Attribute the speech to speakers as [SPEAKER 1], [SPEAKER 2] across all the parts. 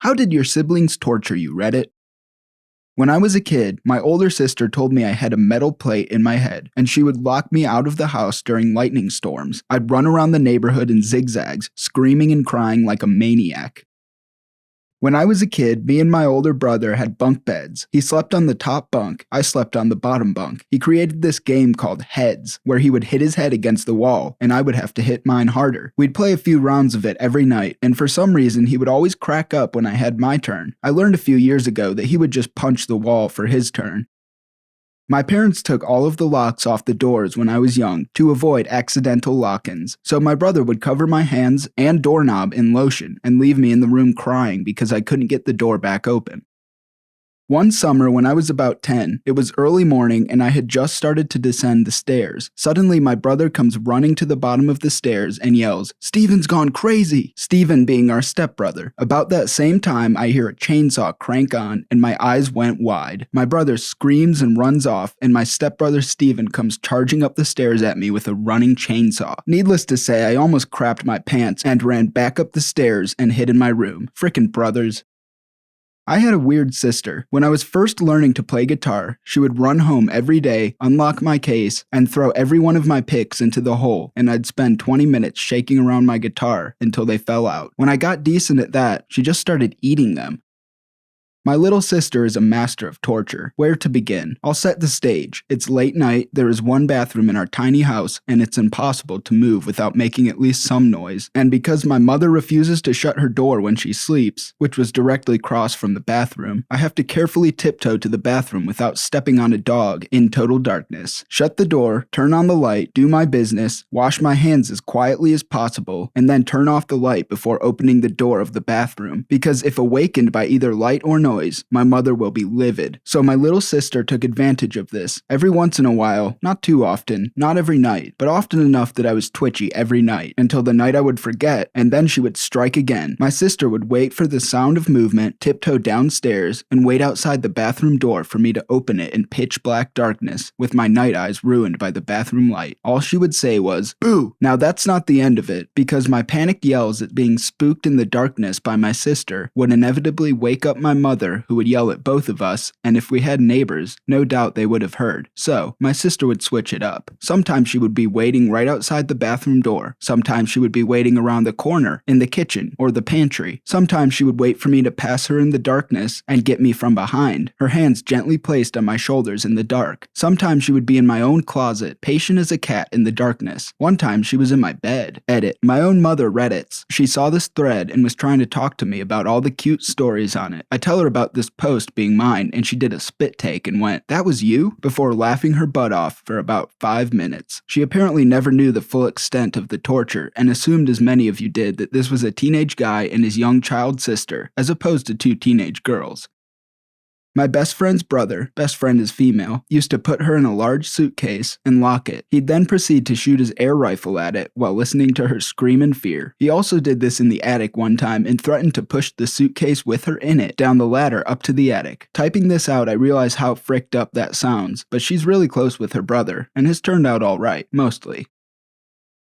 [SPEAKER 1] How did your siblings torture you, Reddit? When I was a kid, my older sister told me I had a metal plate in my head, and she would lock me out of the house during lightning storms. I'd run around the neighborhood in zigzags, screaming and crying like a maniac. When I was a kid, me and my older brother had bunk beds. He slept on the top bunk, I slept on the bottom bunk. He created this game called Heads, where he would hit his head against the wall, and I would have to hit mine harder. We'd play a few rounds of it every night, and for some reason he would always crack up when I had my turn. I learned a few years ago that he would just punch the wall for his turn. My parents took all of the locks off the doors when I was young to avoid accidental lock-ins, so my brother would cover my hands and doorknob in lotion and leave me in the room crying because I couldn't get the door back open. One summer when I was about 10, it was early morning and I had just started to descend the stairs. Suddenly my brother comes running to the bottom of the stairs and yells, "Steven's gone crazy!" Steven being our stepbrother. About that same time, I hear a chainsaw crank on and my eyes went wide. My brother screams and runs off, and my stepbrother Steven comes charging up the stairs at me with a running chainsaw. Needless to say, I almost crapped my pants and ran back up the stairs and hid in my room. Frickin' brothers. I had a weird sister. When I was first learning to play guitar, she would run home every day, unlock my case, and throw every one of my picks into the hole, and I'd spend 20 minutes shaking around my guitar until they fell out. When I got decent at that, she just started eating them. My little sister is a master of torture. Where to begin? I'll set the stage. It's late night, there is one bathroom in our tiny house, and it's impossible to move without making at least some noise. And because my mother refuses to shut her door when she sleeps, which was directly across from the bathroom, I have to carefully tiptoe to the bathroom without stepping on a dog in total darkness. Shut the door, turn on the light, do my business, wash my hands as quietly as possible, and then turn off the light before opening the door of the bathroom. Because if awakened by either light or noise, my mother will be livid. So my little sister took advantage of this. Every once in a while, not too often, not every night, but often enough that I was twitchy every night, until the night I would forget, and then she would strike again. My sister would wait for the sound of movement, tiptoe downstairs, and wait outside the bathroom door for me to open it in pitch black darkness, with my night eyes ruined by the bathroom light. All she would say was, "Boo!" Now that's not the end of it, because my panicked yells at being spooked in the darkness by my sister would inevitably wake up my mother, who would yell at both of us, and if we had neighbors, no doubt they would have heard. So, my sister would switch it up. Sometimes she would be waiting right outside the bathroom door. Sometimes she would be waiting around the corner, in the kitchen, or the pantry. Sometimes she would wait for me to pass her in the darkness and get me from behind, her hands gently placed on my shoulders in the dark. Sometimes she would be in my own closet, patient as a cat in the darkness. One time she was in my bed. Edit. My own mother Reddits. She saw this thread and was trying to talk to me about all the cute stories on it. I tell her about this post being mine, and she did a spit take and went, "That was you?" before laughing her butt off for about 5 minutes. She apparently never knew the full extent of the torture and assumed, as many of you did, that this was a teenage guy and his young child sister, as opposed to two teenage girls. My best friend's brother, best friend is female, used to put her in a large suitcase and lock it. He'd then proceed to shoot his air rifle at it while listening to her scream in fear. He also did this in the attic one time and threatened to push the suitcase with her in it down the ladder up to the attic. Typing this out, I realize how fricked up that sounds, but she's really close with her brother and has turned out alright, mostly.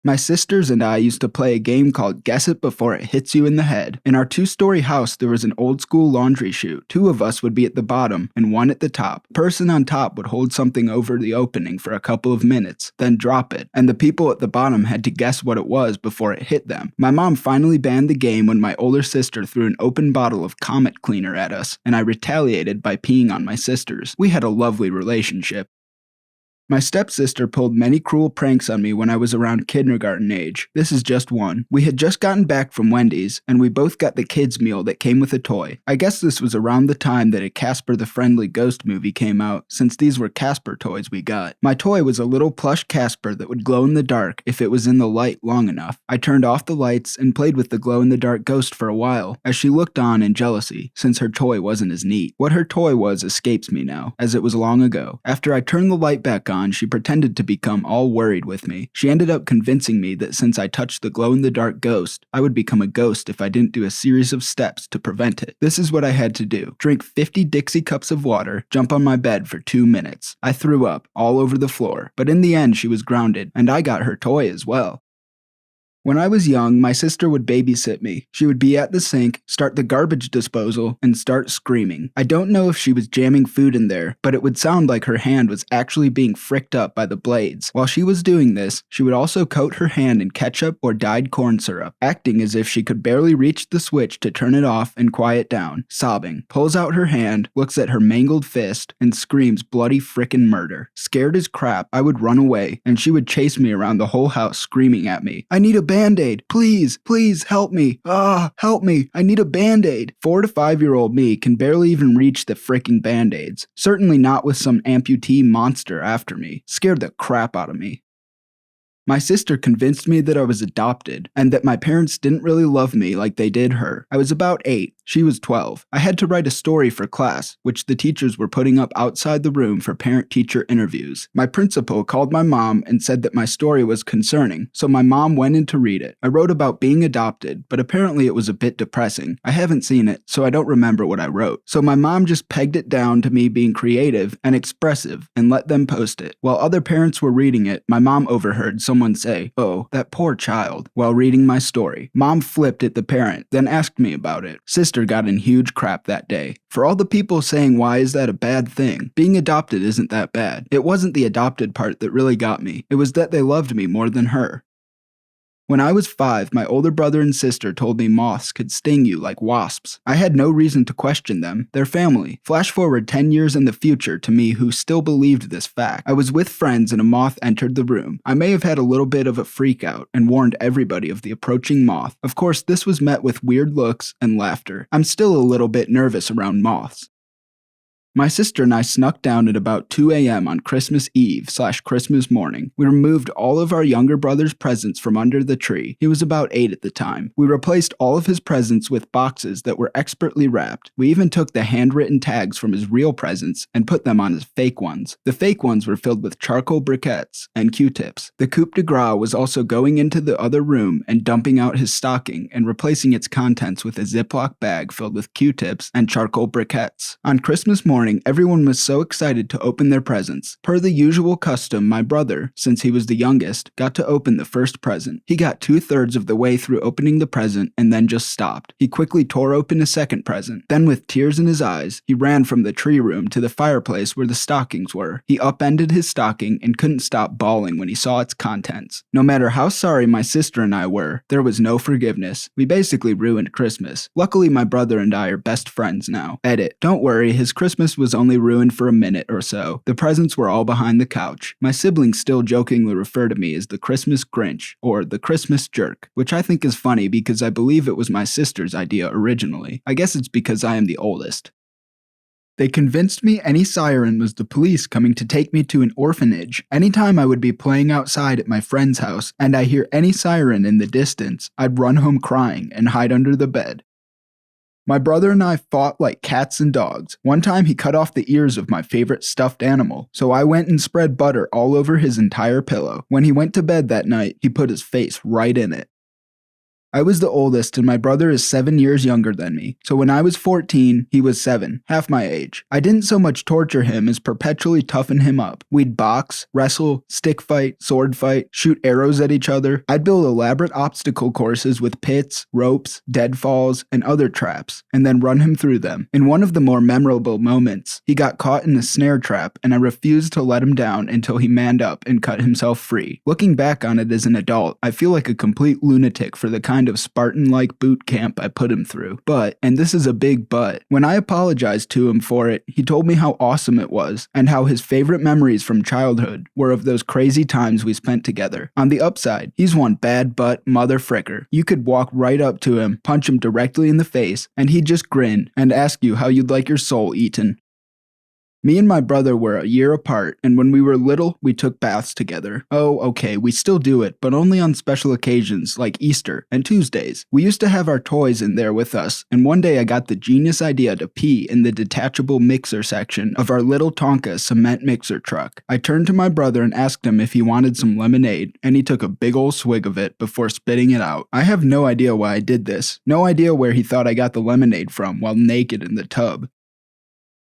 [SPEAKER 1] My sisters and I used to play a game called Guess It Before It Hits You in the Head. In our 2-story house, there was an old school laundry chute. 2 of us would be at the bottom and 1 at the top. The person on top would hold something over the opening for a couple of minutes, then drop it, and the people at the bottom had to guess what it was before it hit them. My mom finally banned the game when my older sister threw an open bottle of Comet Cleaner at us, and I retaliated by peeing on my sisters. We had a lovely relationship. My stepsister pulled many cruel pranks on me when I was around kindergarten age. This is just one. We had just gotten back from Wendy's, and we both got the kids' meal that came with a toy. I guess this was around the time that a Casper the Friendly Ghost movie came out, since these were Casper toys we got. My toy was a little plush Casper that would glow in the dark if it was in the light long enough. I turned off the lights and played with the glow-in-the-dark ghost for a while, as she looked on in jealousy, since her toy wasn't as neat. What her toy was escapes me now, as it was long ago. After I turned the light back on, she pretended to become all worried with me. She ended up convincing me that since I touched the glow-in-the-dark ghost, I would become a ghost if I didn't do a series of steps to prevent it. This is what I had to do. Drink 50 Dixie cups of water, jump on my bed for 2 minutes. I threw up all over the floor, but in the end she was grounded, and I got her toy as well. When I was young, my sister would babysit me. She would be at the sink, start the garbage disposal, and start screaming. I don't know if she was jamming food in there, but it would sound like her hand was actually being fricked up by the blades. While she was doing this, she would also coat her hand in ketchup or dyed corn syrup, acting as if she could barely reach the switch to turn it off and quiet down, sobbing, pulls out her hand, looks at her mangled fist, and screams bloody frickin' murder. Scared as crap, I would run away, and she would chase me around the whole house screaming at me, "I need a Band-Aid! Please, please help me! Help me! I need a Band-Aid!" 4 to 5-year-old me can barely even reach the fricking Band-Aids. Certainly not with some amputee monster after me. Scared the crap out of me. My sister convinced me that I was adopted, and that my parents didn't really love me like they did her. I was about 8. She was 12. I had to write a story for class, which the teachers were putting up outside the room for parent-teacher interviews. My principal called my mom and said that my story was concerning, so my mom went in to read it. I wrote about being adopted, but apparently it was a bit depressing. I haven't seen it, so I don't remember what I wrote. So my mom just pegged it down to me being creative and expressive and let them post it. While other parents were reading it, my mom overheard someone say, "Oh, that poor child," while reading my story. Mom flipped at the parent, then asked me about it. Sister got in huge crap that day. For all the people saying why is that a bad thing, being adopted isn't that bad. It wasn't the adopted part that really got me. It was that they loved me more than her. When I was 5, my older brother and sister told me moths could sting you like wasps. I had no reason to question them. They're family. Flash forward 10 years in the future to me who still believed this fact. I was with friends and a moth entered the room. I may have had a little bit of a freak out and warned everybody of the approaching moth. Of course, this was met with weird looks and laughter. I'm still a little bit nervous around moths. My sister and I snuck down at about 2 a.m. on Christmas Eve/Christmas morning. We removed all of our younger brother's presents from under the tree. He was about 8 at the time. We replaced all of his presents with boxes that were expertly wrapped. We even took the handwritten tags from his real presents and put them on his fake ones. The fake ones were filled with charcoal briquettes and Q-tips. The coup de grace was also going into the other room and dumping out his stocking and replacing its contents with a Ziploc bag filled with Q-tips and charcoal briquettes. On Christmas morning, everyone was so excited to open their presents. Per the usual custom, my brother, since he was the youngest, got to open the first present. He got 2/3 of the way through opening the present and then just stopped. He quickly tore open a second present. Then with tears in his eyes, he ran from the tree room to the fireplace where the stockings were. He upended his stocking and couldn't stop bawling when he saw its contents. No matter how sorry my sister and I were, there was no forgiveness. We basically ruined Christmas. Luckily, my brother and I are best friends now. Edit. Don't worry, his Christmas was only ruined for a minute or so. The presents were all behind the couch. My siblings still jokingly refer to me as the Christmas Grinch or the Christmas Jerk, which I think is funny because I believe it was my sister's idea originally. I guess it's because I am the oldest. They convinced me any siren was the police coming to take me to an orphanage. Anytime I would be playing outside at my friend's house and I hear any siren in the distance, I'd run home crying and hide under the bed. My brother and I fought like cats and dogs. One time he cut off the ears of my favorite stuffed animal, so I went and spread butter all over his entire pillow. When he went to bed that night, he put his face right in it. I was the oldest and my brother is 7 years younger than me, so when I was 14, he was 7, half my age. I didn't so much torture him as perpetually toughen him up. We'd box, wrestle, stick fight, sword fight, shoot arrows at each other. I'd build elaborate obstacle courses with pits, ropes, deadfalls, and other traps, and then run him through them. In one of the more memorable moments, he got caught in a snare trap and I refused to let him down until he manned up and cut himself free. Looking back on it as an adult, I feel like a complete lunatic for the kind of Spartan-like boot camp I put him through. But, and this is a big but, when I apologized to him for it, he told me how awesome it was, and how his favorite memories from childhood were of those crazy times we spent together. On the upside, he's one bad butt mother fricker. You could walk right up to him, punch him directly in the face, and he'd just grin and ask you how you'd like your soul eaten. Me and my brother were a year apart, and when we were little, we took baths together. Oh, okay, we still do it, but only on special occasions like Easter and Tuesdays. We used to have our toys in there with us, and one day I got the genius idea to pee in the detachable mixer section of our little Tonka cement mixer truck. I turned to my brother and asked him if he wanted some lemonade, and he took a big ol' swig of it before spitting it out. I have no idea why I did this. No idea where he thought I got the lemonade from while naked in the tub.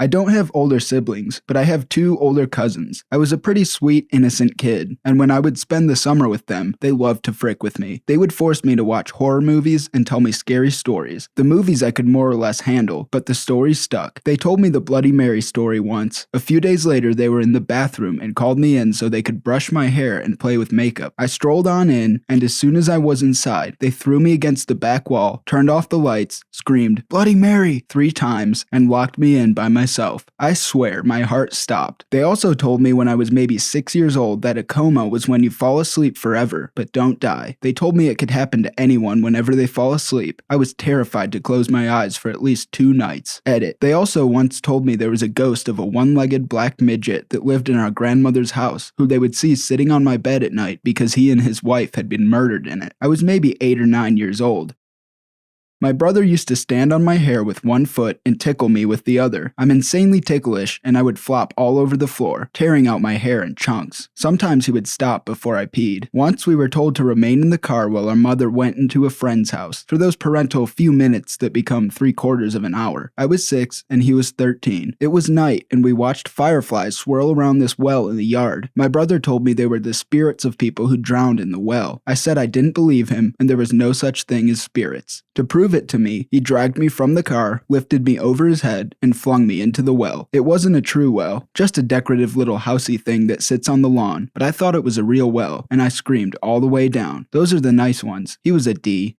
[SPEAKER 1] I don't have older siblings, but I have 2 older cousins. I was a pretty sweet, innocent kid, and when I would spend the summer with them, they loved to frick with me. They would force me to watch horror movies and tell me scary stories. The movies I could more or less handle, but the stories stuck. They told me the Bloody Mary story once. A few days later, they were in the bathroom and called me in so they could brush my hair and play with makeup. I strolled on in, and as soon as I was inside, they threw me against the back wall, turned off the lights, screamed, "Bloody Mary!" 3 times, and locked me in by myself. I swear, my heart stopped. They also told me when I was maybe 6 years old that a coma was when you fall asleep forever, but don't die. They told me it could happen to anyone whenever they fall asleep. I was terrified to close my eyes for at least 2 nights. Edit. They also once told me there was a ghost of a one-legged black midget that lived in our grandmother's house, who they would see sitting on my bed at night because he and his wife had been murdered in it. I was maybe 8 or 9 years old. My brother used to stand on my hair with one foot and tickle me with the other. I'm insanely ticklish, and I would flop all over the floor, tearing out my hair in chunks. Sometimes he would stop before I peed. Once we were told to remain in the car while our mother went into a friend's house, for those parental few minutes that become 3/4 of an hour. I was 6, and he was 13. It was night, and we watched fireflies swirl around this well in the yard. My brother told me they were the spirits of people who drowned in the well. I said I didn't believe him, and there was no such thing as spirits. To prove it to me, he dragged me from the car, lifted me over his head, and flung me into the well. It wasn't a true well, just a decorative little housey thing that sits on the lawn, but I thought it was a real well, and I screamed all the way down. Those are the nice ones. He was a D.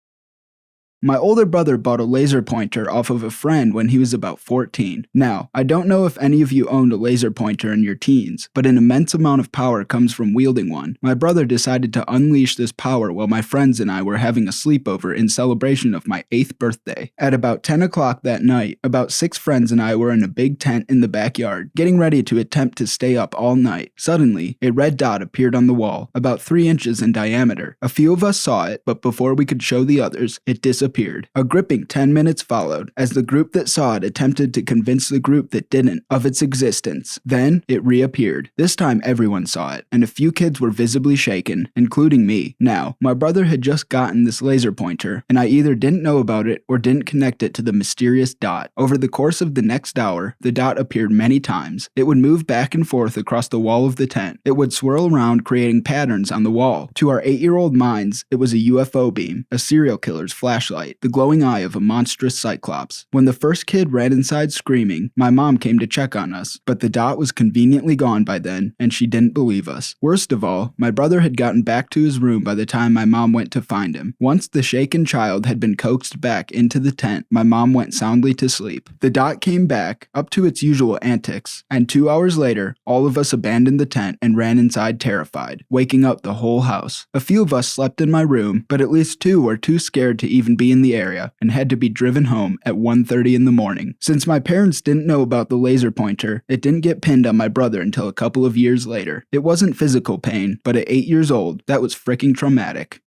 [SPEAKER 1] My older brother bought a laser pointer off of a friend when he was about 14. Now, I don't know if any of you owned a laser pointer in your teens, but an immense amount of power comes from wielding one. My brother decided to unleash this power while my friends and I were having a sleepover in celebration of my 8th birthday. At about 10 o'clock that night, about 6 friends and I were in a big tent in the backyard, getting ready to attempt to stay up all night. Suddenly, a red dot appeared on the wall, about 3 inches in diameter. A few of us saw it, but before we could show the others, it disappeared. A gripping 10 minutes followed, as the group that saw it attempted to convince the group that didn't of its existence. Then, it reappeared. This time everyone saw it, and a few kids were visibly shaken, including me. Now, my brother had just gotten this laser pointer, and I either didn't know about it or didn't connect it to the mysterious dot. Over the course of the next hour, the dot appeared many times. It would move back and forth across the wall of the tent. It would swirl around, creating patterns on the wall. To our 8-year-old minds, it was a UFO beam, a serial killer's flashlight, the glowing eye of a monstrous cyclops. When the first kid ran inside screaming, my mom came to check on us, but the dot was conveniently gone by then, and she didn't believe us. Worst of all, my brother had gotten back to his room by the time my mom went to find him. Once the shaken child had been coaxed back into the tent, my mom went soundly to sleep. The dot came back, up to its usual antics, and 2 hours later, all of us abandoned the tent and ran inside terrified, waking up the whole house. A few of us slept in my room, but at least 2 were too scared to even be in the area and had to be driven home at 1:30 in the morning. Since my parents didn't know about the laser pointer, it didn't get pinned on my brother until a couple of years later. It wasn't physical pain, but at 8 years old, that was fricking traumatic.